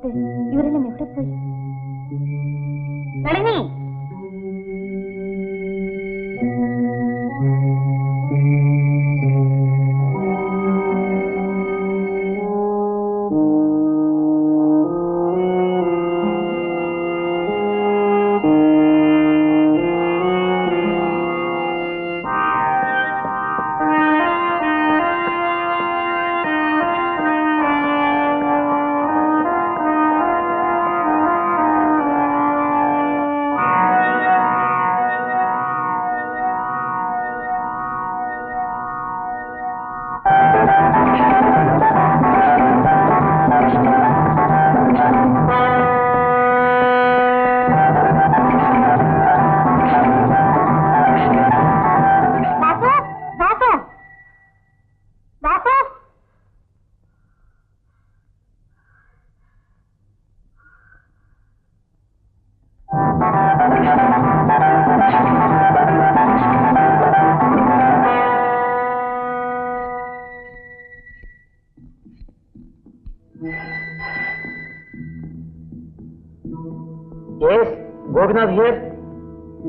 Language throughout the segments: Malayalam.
സമയത്ത് ഇവരെല്ലാം എവിടെ പോയി? നളിനി,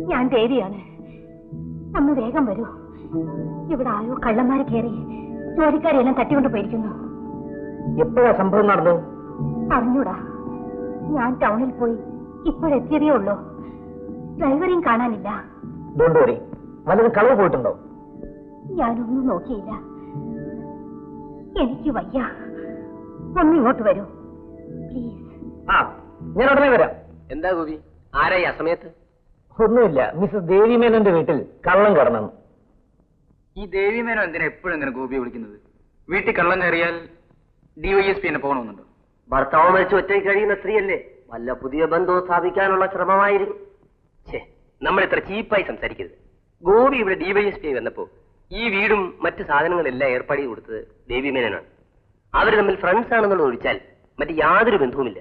ഞാൻ ദേവിയാണ്. ഒന്ന് വേഗം വരൂ. ഇവിടെ ആരോ കള്ളന്മാര് കയറി ജോലിക്കാരെല്ലാം തട്ടിക്കൊണ്ട് പോയിരിക്കുന്നു. എപ്പോഴാ സംഭവം നടന്നു? അറിഞ്ഞൂടാ. ഞാൻ ടൗണിൽ പോയി ഇപ്പോഴെത്തിയതേ ഉള്ളൂ. ഡ്രൈവറേയും കാണാനില്ല. വല്ലതും കളവ് പോയിട്ടുണ്ടോ? ഞാനൊന്നും നോക്കിയില്ല. എനിക്ക് വയ്യ. ഒന്ന് ഇങ്ങോട്ട് വരൂ പ്ലീസ്. ഞാൻ ഉടനെ വരാം. എന്താ ഗോപി, ആരായി ആ സമയത്ത്? ഒന്നുമില്ല, മിസ്സസ് ദേവി മേനോന്റെ വീട്ടിൽ കള്ളം കടന്നു. ഈ ദേവി മേനോ എന്തിനാ എപ്പോഴും ഇങ്ങനെ ഗോപിയെ വിളിക്കുന്നത്? വീട്ടിൽ കള്ളം കയറിയാൽ DYSP എന്നെ പോകണമെന്നുണ്ടോ? ഭർത്താവ് മരിച്ച് ഒറ്റയ്ക്ക് കഴിയുന്ന സ്ത്രീയല്ലേ, വല്ല പുതിയ ബന്ധവും സ്ഥാപിക്കാനുള്ള ശ്രമമായിരിക്കും. നമ്മൾ ഇത്ര ചീപ്പായി സംസാരിക്കരുത്. ഗോപി ഇവിടെ DYSP വന്നപ്പോ ഈ വീടും മറ്റു സാധനങ്ങളെല്ലാം ഏർപ്പാടി കൊടുത്തത് ദേവി മേനോനാണ്. അവർ തമ്മിൽ ഫ്രണ്ട്സ് ആണെന്നുള്ളത് ഒഴിച്ചാൽ മറ്റ് യാതൊരു ബന്ധവുമില്ല.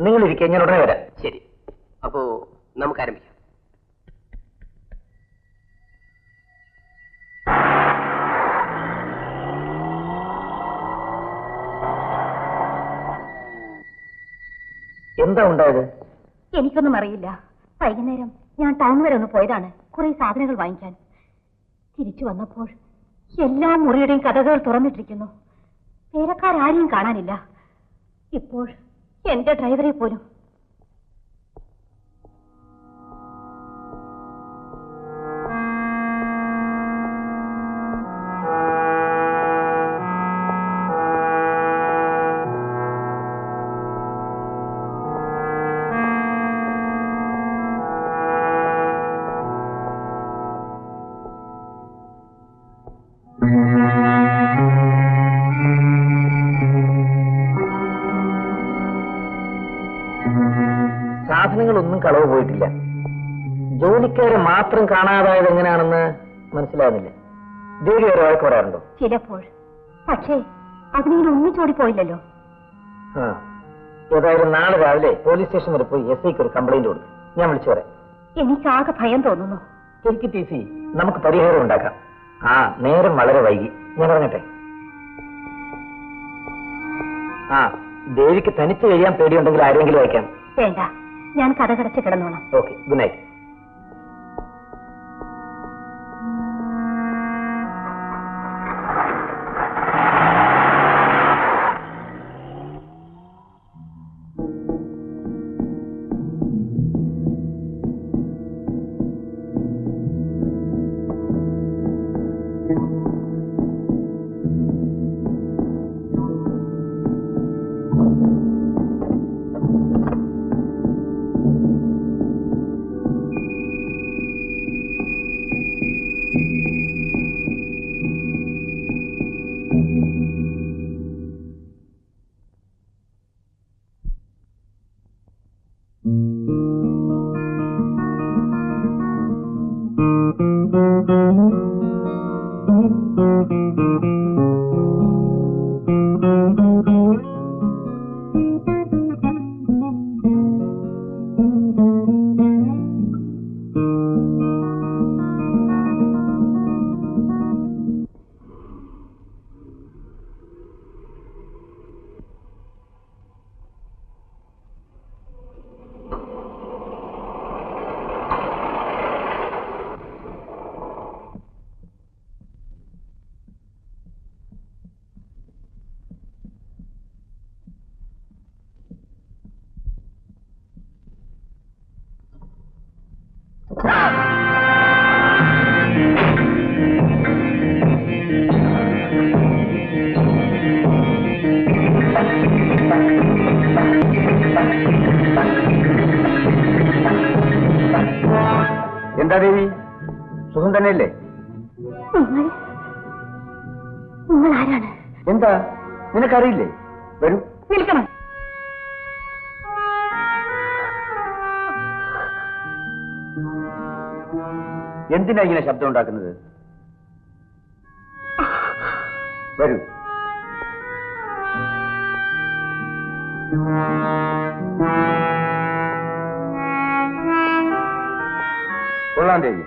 നിങ്ങൾ ഇരിക്കുക, ഞാൻ ഉടനെ വരാം. ശരി, അപ്പോ നമുക്ക് ആരംഭിക്കാം. എന്താ ഉണ്ടായത്? എനിക്കൊന്നും അറിയില്ല. വൈകുന്നേരം ഞാൻ ടൗൺ വരെ ഒന്ന് പോയതാണ് കുറെ സാധനങ്ങൾ വാങ്ങിക്കാൻ. തിരിച്ചു വന്നപ്പോൾ എല്ലാ മുറിയുടെയും കഥകൾ തുറന്നിട്ടിരിക്കുന്നു. പേരക്കാരും കാണാനില്ല. ഇപ്പോൾ എന്റെ ഡ്രൈവറെ പോലും. സാധനങ്ങളൊന്നും കളവ് പോയിട്ടില്ല. ജോലിക്കാരെ മാത്രം കാണാതായത് എങ്ങനെയാണെന്ന് മനസ്സിലാകുന്നില്ല. ദേവി ഒരു വഴക്ക് പറയാറുണ്ടോ? ചിലപ്പോൾ. പക്ഷേ അതിനിങ്ങനെ ഒന്നിച്ചോടി പോയില്ലല്ലോ. ഏതായാലും നാളെ രാവിലെ പോലീസ് സ്റ്റേഷൻ വരെ പോയി SIക്ക് ഒരു കംപ്ലൈന്റ് കൊടുത്തു. ഞാൻ വിളിച്ചു പറയാം. എനിക്കാകെ ഭയം തോന്നുന്നു. എനിക്ക് TC, നമുക്ക് പരിഹാരം ഉണ്ടാക്കാം. നേരം വളരെ വൈകി. ഞാൻ ഇറങ്ങട്ടെ. ദേവിക്ക് തനിച്ച് കഴിയാൻ പേടിയുണ്ടെങ്കിൽ ആരെങ്കിലും അയക്കാം. വേണ്ട, ഞാൻ കഥ കടച്ച് കിടന്നോളാം. Okay, good night. എന്താ ദേവി, സുഖം തന്നെയല്ലേ? നിങ്ങൾ ആരാണ്? എന്താ നിനക്കറിയില്ലേ? വരൂ. നിൽക്കണം. എന്തിനാ ഇങ്ങനെ ശബ്ദം ഉണ്ടാക്കുന്നത്? വരൂ. കൊള്ളാം ദേവി,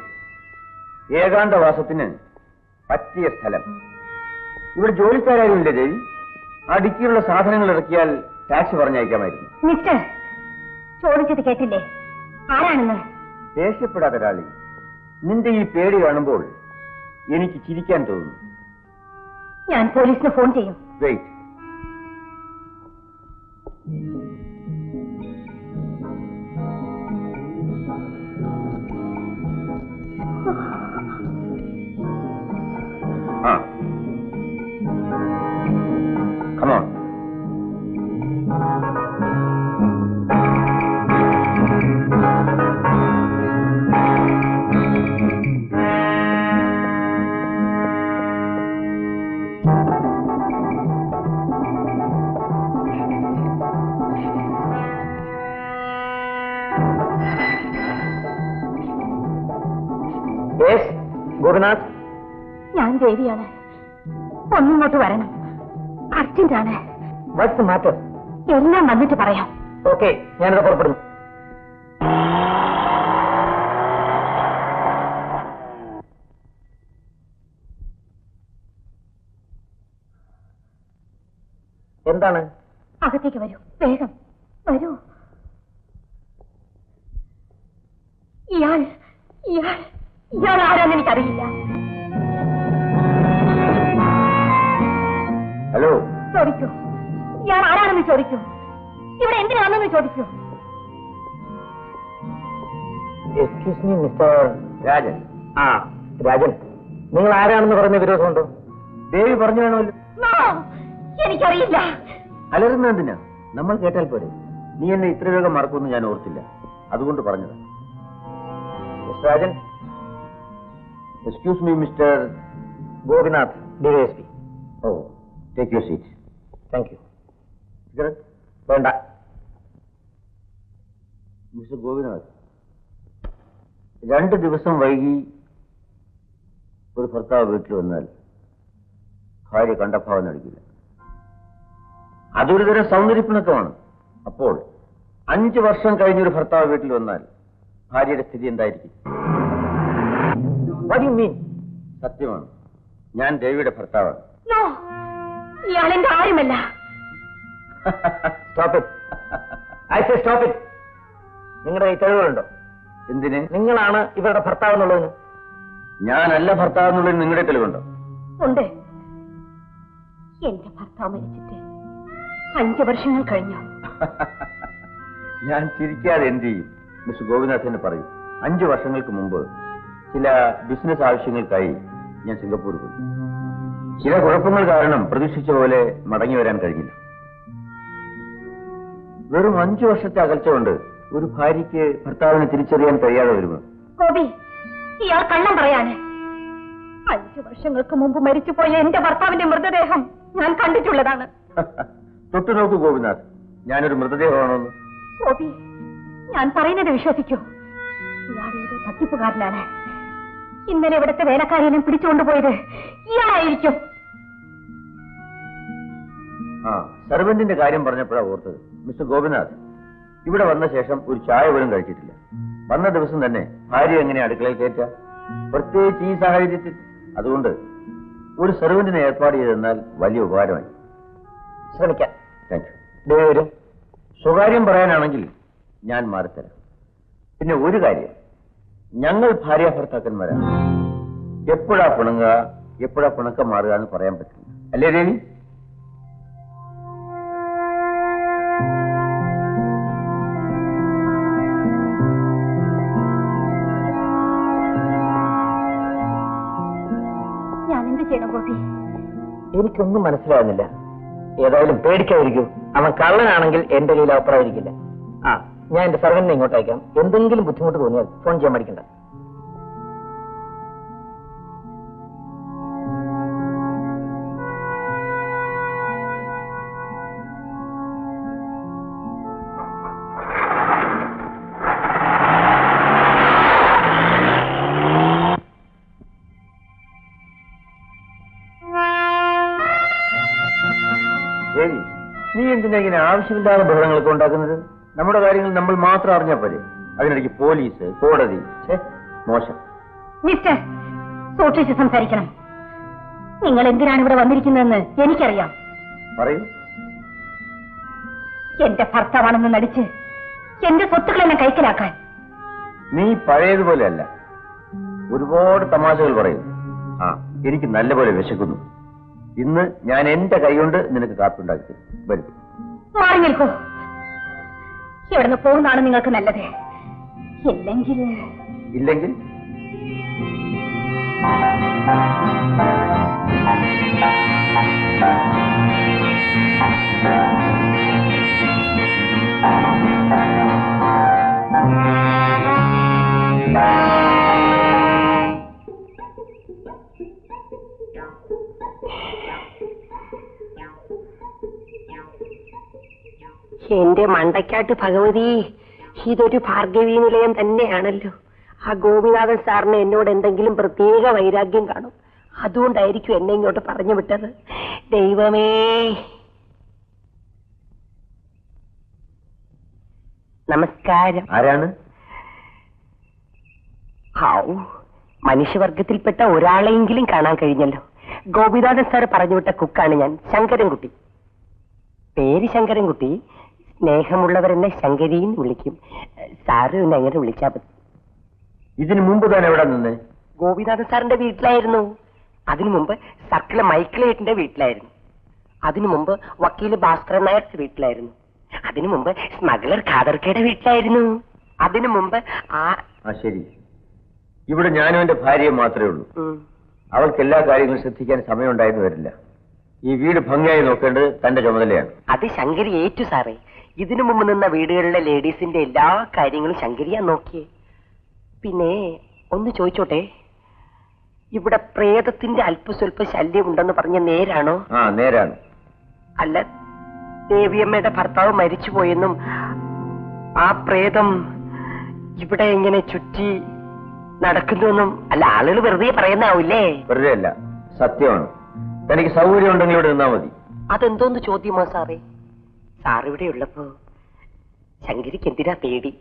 ഏകാന്തവാസത്തിന് പറ്റിയ സ്ഥലം. ഇവിടെ ജോലിക്കാരാരുമില്ലേ ദേവി? ആ ഡിക്കിയുള്ള സാധനങ്ങൾ ഇറക്കിയാൽ ടാക്സി പറഞ്ഞയക്കാമായിരുന്നു. മിസ്റ്റർ, ചോദിച്ചത് കേട്ടില്ലേ? ആരാണെന്ന്? ദേഷ്യപ്പെടാതെ ഒരാളി, നിന്റെ ഈ പേടി കാണുമ്പോൾ എനിക്ക് ചിരിക്കാൻ തോന്നുന്നു. ഞാൻ പോലീസിന് ഫോൺ ചെയ്യും. Wait. Come on. Yes, Gopinath. ഞാൻ ദേവിയാണ്. ഒന്നിങ്ങോട്ട് വരണം. അർജന്റാണ്. What's the matter? എല്ലാം വന്നിട്ട് പറയാം. ഓക്കെ, ഞാനിത് പുറപ്പെടുന്നു. എന്താണ്? അകത്തേക്ക് വരൂ, വേഗം വരൂ. ഇയാൾ ഇയാൾ ഇയാൾ ആരാന്ന് എനിക്കറിയില്ല. ഹലോ, ചോദിക്കൂ. ഇയാൾ ആരാണെന്ന് ചോദിക്കൂ. ഇവിടെ എന്തിനാണെന്ന് ചോദിക്കൂ. Excuse me mister Rajan. ആ രാജൻ, നിങ്ങൾ ആരാണെന്ന് പറഞ്ഞ വിരോധമുണ്ടോ? ദേവി പറഞ്ഞു വേണമല്ലോ. No, എനിക്കറിയില്ല. അലറുന്ന എന്തിനാ? നമ്മൾ കേട്ടാൽ പോരെ. നീ എന്നെ ഇത്ര വേഗം മറക്കുമെന്ന് ഞാൻ ഓർത്തില്ല, അതുകൊണ്ട് പറഞ്ഞത്. Mister Rajan. Excuse me mister Gopinath, DYSP. Oh, take your seat. Thank you. വേണ്ട. മിസ്റ്റർ ഗോപിനാഥ്, 2 ദിവസം വൈകി ഒരു ഭർത്താവ് വീട്ടിൽ വന്നാൽ ഭാര്യ കണ്ടഭാവം നടിക്കില്ല. അതൊരു തരം സൗന്ദര്യപ്പിണക്കമാണ്. അപ്പോൾ 5 വർഷം കഴിഞ്ഞൊരു ഭർത്താവ് വീട്ടിൽ വന്നാൽ ഭാര്യയുടെ സ്ഥിതി എന്തായിരിക്കും? What do you mean? സത്യമാണ്, ഞാൻ ദേവിയുടെ ഭർത്താവാണ്. No, ഇയാൾ എന്റെ ആരുമല്ല. Stop it. I say stop it. നിങ്ങളുടെ ഈ തെളിവുകളുണ്ടോ? എന്തിന്? നിങ്ങളാണ് ഇവരുടെ ഭർത്താവ് എന്നുള്ളതിന്. ഞാനല്ല ഭർത്താവ് എന്നുള്ളതിന് നിങ്ങളുടെ തെളിവുണ്ടോ? ഉണ്ട്. എന്റെ ഭർത്താവ് മരിച്ചിട്ട് 5 വർഷങ്ങൾ കഴിഞ്ഞു. ഞാൻ ചിരിക്കാതെ എന്ത് ചെയ്യും? മിസ്റ്റർ ഗോപിനാഥിന് പറയും. 5 വർഷങ്ങൾക്ക് മുമ്പ് ചില ബിസിനസ് ആവശ്യങ്ങൾക്കായി ഞാൻ സിംഗപ്പൂർ പോയി. ചില കുഴപ്പങ്ങൾ കാരണം പ്രതീക്ഷിച്ച പോലെ മടങ്ങി വരാൻ കഴിഞ്ഞില്ല. വെറും 5 വർഷത്തെ അകൽച്ച കൊണ്ട് ഒരു ഭാര്യയ്ക്ക് ഭർത്താവിനെ തിരിച്ചറിയാൻ കഴിയാതെ വരുമോ? ഗോപി, ഇയാൾ കള്ളം പറയാണ്. 5 വർഷങ്ങൾക്ക് മുമ്പ് മരിച്ചുപോയ എന്റെ ഭർത്താവിന്റെ മൃതദേഹം ഞാൻ കണ്ടിട്ടുള്ളതാണ്. തൊട്ടു നോക്കൂ ഗോപിനാഥ്, ഞാനൊരു മൃതദേഹമാണോന്ന്. ഗോപി, ഞാൻ പറയുന്നത് വിശ്വസിക്കൂ. ഇയാൾ ഏതോ തട്ടിപ്പുകാരനാണ്. ഇന്നലെ ഇവിടുത്തെ വേലക്കാരിയെല്ലാം പിടിച്ചുകൊണ്ടുപോയത് ഇയാളായിരിക്കും. ആ, സർവന്റിന്റെ കാര്യം പറഞ്ഞപ്പോഴാണ് ഓർത്തത്. മിസ്റ്റർ ഗോപിനാഥ് ഇവിടെ വന്ന ശേഷം ഒരു ചായ പോലും കഴിച്ചിട്ടില്ല. വന്ന ദിവസം തന്നെ ഭാര്യ എങ്ങനെ അടുക്കളയിൽ കയറ്റാ, പ്രത്യേകിച്ച് ഈ സാഹചര്യത്തിൽ. അതുകൊണ്ട് ഒരു സർവന്റിനെ ഏർപ്പാട് ചെയ്തെന്നാൽ വലിയ ഉപകാരമായി. ശ്രമിക്കാം. Thank you. സ്വകാര്യം പറയാനാണെങ്കിൽ ഞാൻ മാറിത്തരാം. പിന്നെ ഒരു കാര്യം, ഞങ്ങൾ ഭാര്യ ഭർത്താക്കന്മാരാണ്. എപ്പോഴാ പിണങ്ങുക, എപ്പോഴാ പിണക്കം മാറുക എന്ന് പറയാൻ പറ്റില്ല. അല്ലേ ദേവി? ഞാൻ എന്ത് ചെയ്യണം ഗോപി? എനിക്കൊന്നും മനസ്സിലാകുന്നില്ല. ഏതായാലും പേടിക്കാതിരിക്കൂ. അവൻ കള്ളനാണെങ്കിൽ എന്റെ കയ്യിൽ അഭിപ്രായമായിരിക്കില്ല. ആ, ഞാൻ എന്റെ സർവന്റിനെ ഇങ്ങോട്ട് അയക്കാം. എന്തെങ്കിലും ബുദ്ധിമുട്ട് തോന്നിയാൽ ഫോൺ ചെയ്യാൻ മടിക്കണ്ട. നീ എന്തിനാ ഇങ്ങനെ ആവശ്യമില്ലാതെ ബഹളങ്ങളൊക്കെ ഉണ്ടാക്കുന്നത്? നമ്മുടെ കാര്യങ്ങൾ നമ്മൾ മാത്രം അറിഞ്ഞാൽ പോരെ. അതിനിടയ്ക്ക് പോലീസ്, കോടതി, മോശം. മിസ്റ്റർ, സൂക്ഷിച്ച് സംസാരിക്കണം. നിങ്ങൾ എന്തിനാണ് ഇവിടെ വന്നിരിക്കുന്നതെന്ന് എനിക്കറിയാം. പറയൂ. എന്റെ ഭർത്താവാണെന്ന് നടിച്ച് എന്റെ സ്വത്തുക്കളെന്നെ കൈക്കലാക്കാൻ. നീ പഴയതുപോലെയല്ല, ഒരുപാട് തമാശകൾ പറയും. ആ, എനിക്ക് നല്ലപോലെ വിശക്കുന്നു. ഇന്ന് ഞാൻ എന്റെ കൈകൊണ്ട് നിനക്ക് കാപ്പി ഉണ്ടാക്കി വരും. മാറി നിൽക്കൂ. ഇവിടുന്ന് പോകുന്നതാണ് നിങ്ങൾക്ക് നല്ലത്. ഇല്ലെങ്കിൽ എന്റെ മണ്ടയ്ക്കാട്ട് ഭഗവതി, ഇതൊരു ഭാർഗവീ നിലയം തന്നെയാണല്ലോ. ആ ഗോപിനാഥൻ സാറിന് എന്നോട് എന്തെങ്കിലും പ്രത്യേക വൈരാഗ്യം കാണും. അതുകൊണ്ടായിരിക്കും എന്നെ ഇങ്ങോട്ട് പറഞ്ഞു വിട്ടത്. ദൈവമേ, നമസ്കാരം. ആരാണ്? ഹാവൂ, മനുഷ്യവർഗത്തിൽപ്പെട്ട ഒരാളെയെങ്കിലും കാണാൻ കഴിഞ്ഞല്ലോ. ഗോപിനാഥൻ സാർ പറഞ്ഞുവിട്ട കുക്കാണ് ഞാൻ, ശങ്കരൻകുട്ടി. പേര് ശങ്കരൻകുട്ടി. സ്നേഹമുള്ളവരെന്നെ ശങ്കരിന്ന് വിളിക്കും. സാറ് എന്നെ അങ്ങനെ വിളിച്ചാ മതി. ഇതിനു മുമ്പ് തന്നെ എവിടെ നിന്ന്? ഗോപിനാഥൻ സാറിന്റെ വീട്ടിലായിരുന്നു. അതിനു മുമ്പ് സർക്കിള് മൈക്കിളേറ്റിന്റെ വീട്ടിലായിരുന്നു. അതിനു മുമ്പ് വക്കീല് ഭാസ്കരൻ നായരുടെ വീട്ടിലായിരുന്നു. അതിനു മുമ്പ് സ്മഗ്ലർ ഖാദർക്കയുടെ വീട്ടിലായിരുന്നു. അതിനു മുമ്പ് ശരി, ഇവിടെ ഞാനും എന്റെ ഭാര്യയും മാത്രമേ ഉള്ളൂ. അവൾക്ക് എല്ലാ കാര്യങ്ങളും ശ്രദ്ധിക്കാൻ സമയമുണ്ടായെന്ന് വരില്ല. ഈ വീട് ഭംഗിയായി നോക്കേണ്ടത് തന്റെ ചുമതലയാണ്. അത് ശങ്കരി ഏറ്റു സാറേ. ഇതിനു മുമ്പ് നിന്ന വീടുകളിലെ ലേഡീസിന്റെ എല്ലാ കാര്യങ്ങളും ശങ്കരിയാ നോക്കിയേ. പിന്നെ ഒന്ന് ചോദിച്ചോട്ടെ, ഇവിടെ പ്രേതത്തിന്റെ അല്പസ്വല്പ ശല്യം ഉണ്ടെന്ന് പറഞ്ഞ നേരാണോ? നേരാണ്. അല്ല, ദേവിയമ്മയുടെ ഭർത്താവ് മരിച്ചുപോയെന്നും ആ പ്രേതം ഇവിടെ ഇങ്ങനെ ചുറ്റി നടക്കുന്നുവെന്നും അല്ല ആളുകൾ വെറുതെ പറയുന്നാവൂല്ലേ? വെറുതെ അല്ല, സത്യമാണ്. തനിക്ക് സൗകര്യം ഉണ്ടെങ്കിൽ ഇവിടെ നിന്നാ മതി. അതെന്തോന്ന് ചോദ്യമോ സാറേ? സാറിവിടെ ഉള്ളപ്പോ ശങ്കരിക്ക് എന്തിനാ പേടി?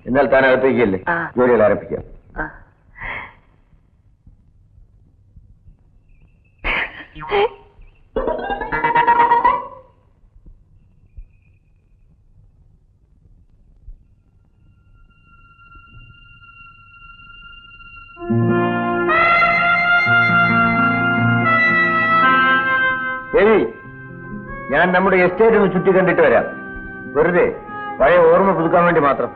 എന്നാൽ താൻ അകത്തേക്കല്ലേ, ജോലികൾ ആരംഭിക്കാം. ദേവി, ഞാൻ നമ്മുടെ എസ്റ്റേറ്റ് ഒന്ന് ചുറ്റി കണ്ടിട്ട് വരാം. വെറുതെ പഴയ ഓർമ്മ പുതുക്കാൻ വേണ്ടി മാത്രം.